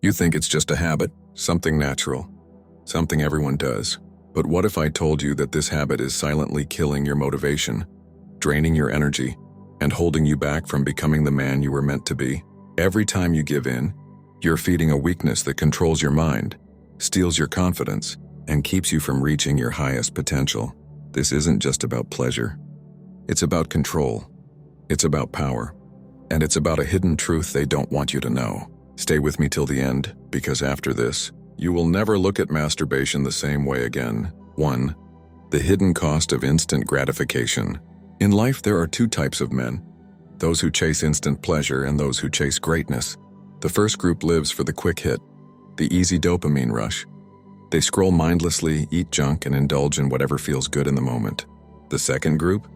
You think it's just a habit, something natural, something everyone does. But what if I told you that this habit is silently killing your motivation, draining your energy, and holding you back from becoming the man you were meant to be? Every time you give in, you're feeding a weakness that controls your mind, steals your confidence, and keeps you from reaching your highest potential. This isn't just about pleasure. It's about control. It's about power. And it's about a hidden truth they don't want you to know. Stay with me till the end, because after this, you will never look at masturbation the same way again. 1. The hidden cost of instant gratification. In life, there are two types of men: those who chase instant pleasure and those who chase greatness. The first group lives for the quick hit, the easy dopamine rush. They scroll mindlessly, eat junk, and indulge in whatever feels good in the moment. The second group?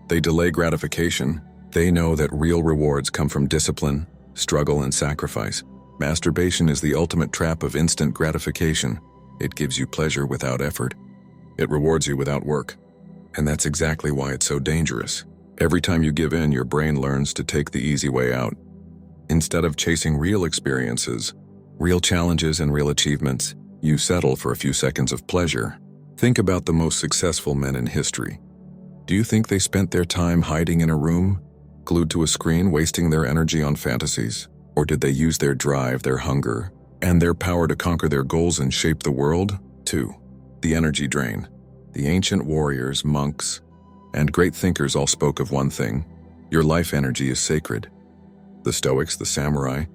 They delay gratification. They know that real rewards come from discipline, struggle, and sacrifice. Masturbation is the ultimate trap of instant gratification. It gives you pleasure without effort. It rewards you without work. And that's exactly why it's so dangerous. Every time you give in, your brain learns to take the easy way out. Instead of chasing real experiences, real challenges, and real achievements, you settle for a few seconds of pleasure. Think about the most successful men in history. Do you think they spent their time hiding in a room, glued to a screen, wasting their energy on fantasies? Or did they use their drive, their hunger, and their power to conquer their goals and shape the world? 2. The energy drain. The ancient warriors, monks, and great thinkers all spoke of one thing: your life energy is sacred. The Stoics, the samurai,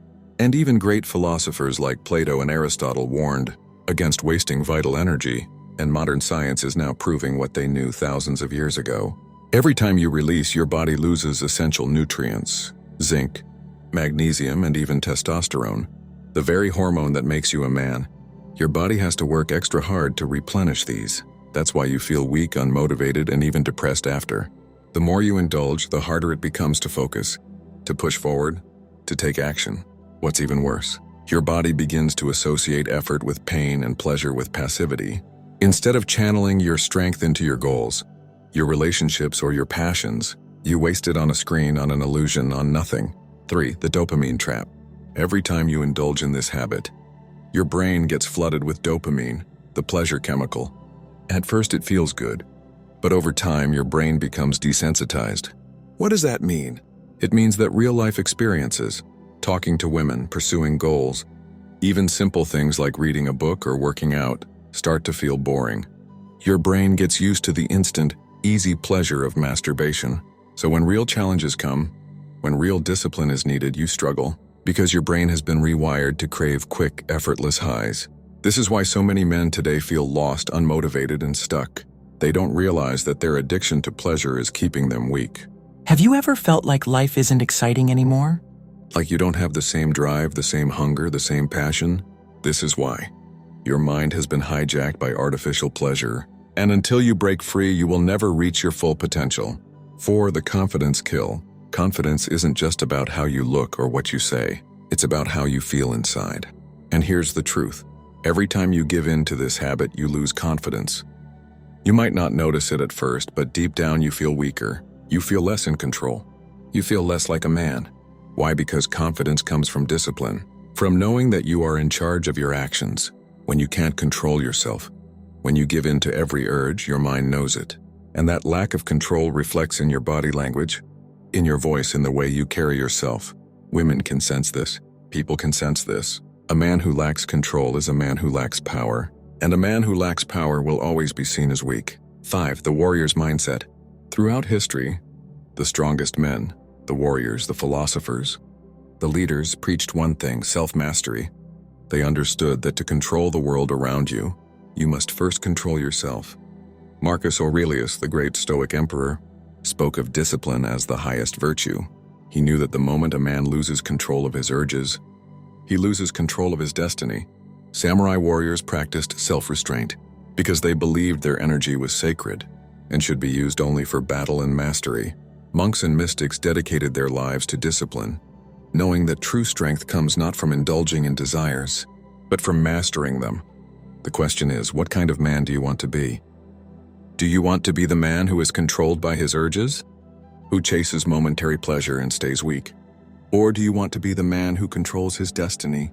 and even great philosophers like Plato and Aristotle warned against wasting vital energy, and modern science is now proving what they knew thousands of years ago. Every time you release, your body loses essential nutrients: zinc, magnesium, and even testosterone, the very hormone that makes you a man. Your body has to work extra hard to replenish these. That's why you feel weak, unmotivated, and even depressed after. The more you indulge, the harder it becomes to focus, to push forward, to take action. What's even worse, your body begins to associate effort with pain and pleasure with passivity. Instead of channeling your strength into your goals, your relationships, or your passions, you waste it on a screen, on an illusion, on nothing. 3. The dopamine trap. Every time you indulge in this habit, your brain gets flooded with dopamine, the pleasure chemical. At first it feels good, but over time your brain becomes desensitized. What does that mean? It means that real-life experiences, talking to women, pursuing goals, even simple things like reading a book or working out, start to feel boring. Your brain gets used to the instant, easy pleasure of masturbation. So when real challenges come, when real discipline is needed, you struggle, because your brain has been rewired to crave quick, effortless highs. This is why so many men today feel lost, unmotivated, and stuck. They don't realize that their addiction to pleasure is keeping them weak. Have you ever felt like life isn't exciting anymore? Like you don't have the same drive, the same hunger, the same passion? This is why. Your mind has been hijacked by artificial pleasure, and until you break free, you will never reach your full potential. 4. The confidence kill. Confidence isn't just about how you look or what you say. It's about how you feel inside. And here's the truth. Every time you give in to this habit, you lose confidence. You might not notice it at first, but deep down you feel weaker. You feel less in control. You feel less like a man. Why? Because confidence comes from discipline, from knowing that you are in charge of your actions. When you can't control yourself, when you give in to every urge, your mind knows it. And that lack of control reflects in your body language, in your voice, in the way you carry yourself. Women can sense this. People can sense this. A man who lacks control is a man who lacks power, and a man who lacks power will always be seen as weak. 5. The warrior's mindset. Throughout history, the strongest men, the warriors, the philosophers, the leaders preached one thing: self-mastery. They understood that to control the world around you, you must first control yourself. Marcus Aurelius, the great Stoic emperor, spoke of discipline as the highest virtue. He knew that the moment a man loses control of his urges, he loses control of his destiny. Samurai warriors practiced self-restraint because they believed their energy was sacred and should be used only for battle and mastery. Monks and mystics dedicated their lives to discipline, knowing that true strength comes not from indulging in desires, but from mastering them. The question is, what kind of man do you want to be? Do you want to be the man who is controlled by his urges, who chases momentary pleasure and stays weak? Or do you want to be the man who controls his destiny,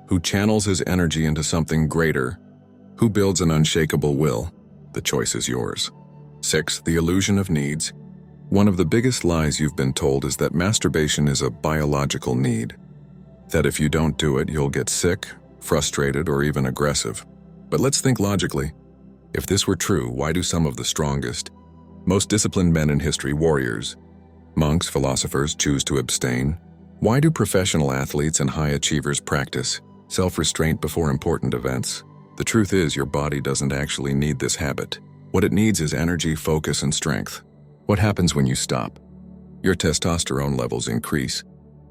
Who channels his energy into something greater? Who builds an unshakable will? The choice is yours. 6. The illusion of needs. One of the biggest lies you've been told is that masturbation is a biological need. That if you don't do it, you'll get sick, frustrated, or even aggressive. But let's think logically. If this were true, why do some of the strongest, most disciplined men in history, warriors, monks, philosophers, choose to abstain? Why do professional athletes and high achievers practice self-restraint before important events? The truth is, your body doesn't actually need this habit. What it needs is energy, focus, and strength. What happens when you stop? Your testosterone levels increase.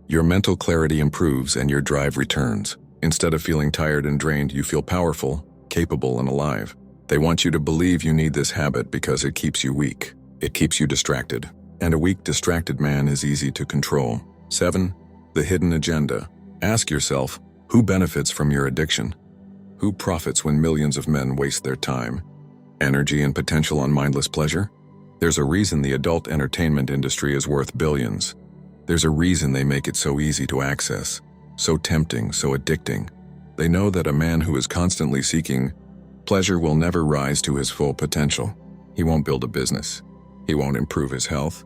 Your mental clarity improves and your drive returns. Instead of feeling tired and drained, you feel powerful, capable, and alive. They want you to believe you need this habit because it keeps you weak. It keeps you distracted. And a weak, distracted man is easy to control. 7. The hidden agenda. Ask yourself, who benefits from your addiction? Who profits when millions of men waste their time, energy, and potential on mindless pleasure? There's a reason the adult entertainment industry is worth billions. There's a reason they make it so easy to access, so tempting, so addicting. They know that a man who is constantly seeking pleasure will never rise to his full potential. He won't build a business. He won't improve his health.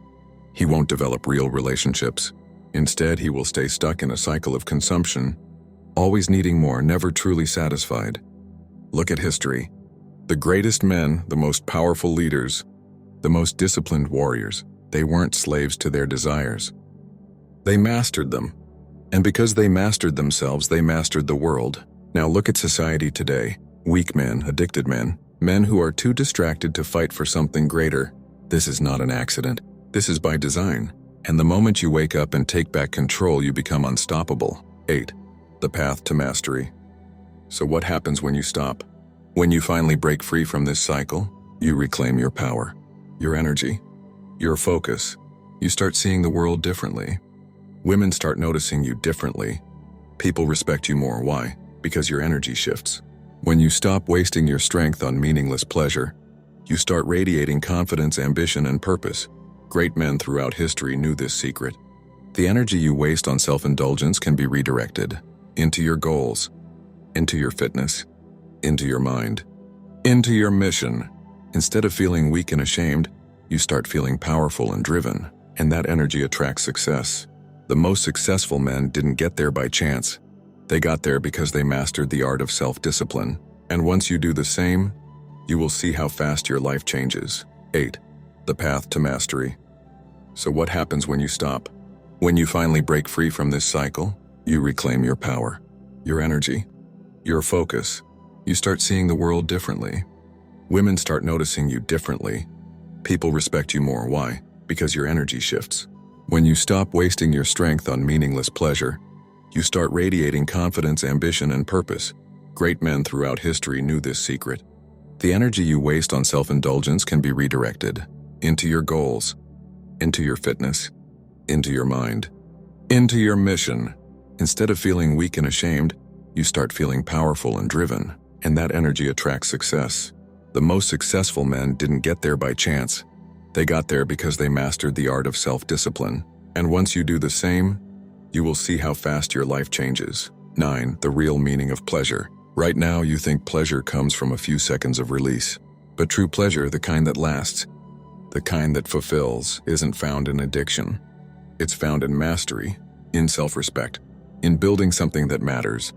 He won't develop real relationships. Instead, he will stay stuck in a cycle of consumption, always needing more, never truly satisfied. Look at history. The greatest men, the most powerful leaders, the most disciplined warriors, they weren't slaves to their desires. They mastered them. And because they mastered themselves, they mastered the world. Now look at society today. Weak men, addicted men, men who are too distracted to fight for something greater. This is not an accident. This is by design. And the moment you wake up and take back control, you become unstoppable. 8. The path to mastery. So what happens when you stop? When you finally break free from this cycle, you reclaim your power, your energy, your focus. You start seeing the world differently. Women start noticing you differently. People respect you more. Why? Because your energy shifts. When you stop wasting your strength on meaningless pleasure, you start radiating confidence, ambition, and purpose. Great men throughout history knew this secret. The energy you waste on self-indulgence can be redirected into your goals, into your fitness, into your mind, into your mission. Instead of feeling weak and ashamed, you start feeling powerful and driven, and that energy attracts success. The most successful men didn't get there by chance. They got there because they mastered the art of self-discipline. And once you do the same, you will see how fast your life changes. 8. The path to mastery. So what happens when you stop? When you finally break free from this cycle, you reclaim your power, your energy, your focus. You start seeing the world differently. Women start noticing you differently. People respect you more. Why? Because your energy shifts. When you stop wasting your strength on meaningless pleasure, you start radiating confidence, ambition, and purpose. Great men throughout history knew this secret. The energy you waste on self-indulgence can be redirected into your goals, into your fitness, into your mind, into your mission. Instead of feeling weak and ashamed, you start feeling powerful and driven, and that energy attracts success. The most successful men didn't get there by chance. They got there because they mastered the art of self-discipline. And once you do the same, you will see how fast your life changes. 9. The real meaning of pleasure. Right now, you think pleasure comes from a few seconds of release. But true pleasure, the kind that lasts, the kind that fulfills, isn't found in addiction. It's found in mastery, in self-respect, in building something that matters.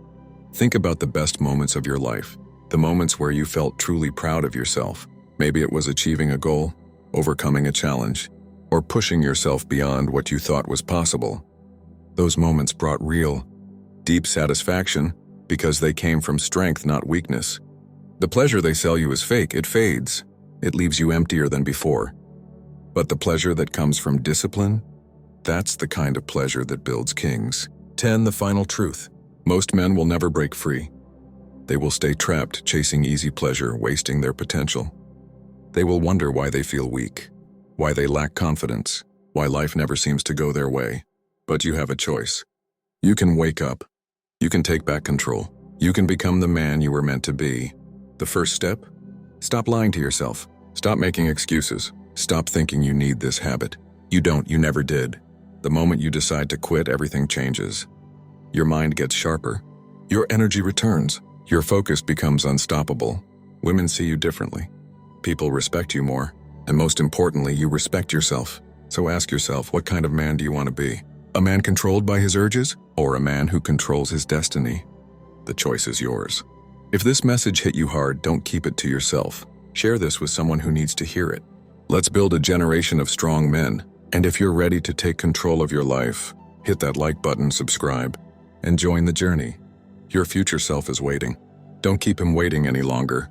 Think about the best moments of your life, the moments where you felt truly proud of yourself. Maybe it was achieving a goal, overcoming a challenge, or pushing yourself beyond what you thought was possible. Those moments brought real, deep satisfaction because they came from strength, not weakness. The pleasure they sell you is fake. It fades. It leaves you emptier than before. But the pleasure that comes from discipline, that's the kind of pleasure that builds kings. 10. The final truth. Most men will never break free. They will stay trapped, chasing easy pleasure, wasting their potential. They will wonder why they feel weak, why they lack confidence, why life never seems to go their way. But you have a choice. You can wake up. You can take back control. You can become the man you were meant to be. The first step? Stop lying to yourself. Stop making excuses. Stop thinking you need this habit. You don't, you never did. The moment you decide to quit, everything changes. Your mind gets sharper. Your energy returns. Your focus becomes unstoppable. Women see you differently. People respect you more. And most importantly, you respect yourself. So ask yourself, what kind of man do you want to be? A man controlled by his urges, or a man who controls his destiny? The choice is yours. If this message hit you hard, don't keep it to yourself. Share this with someone who needs to hear it. Let's build a generation of strong men. And if you're ready to take control of your life, hit that like button, subscribe, and join the journey. Your future self is waiting. Don't keep him waiting any longer.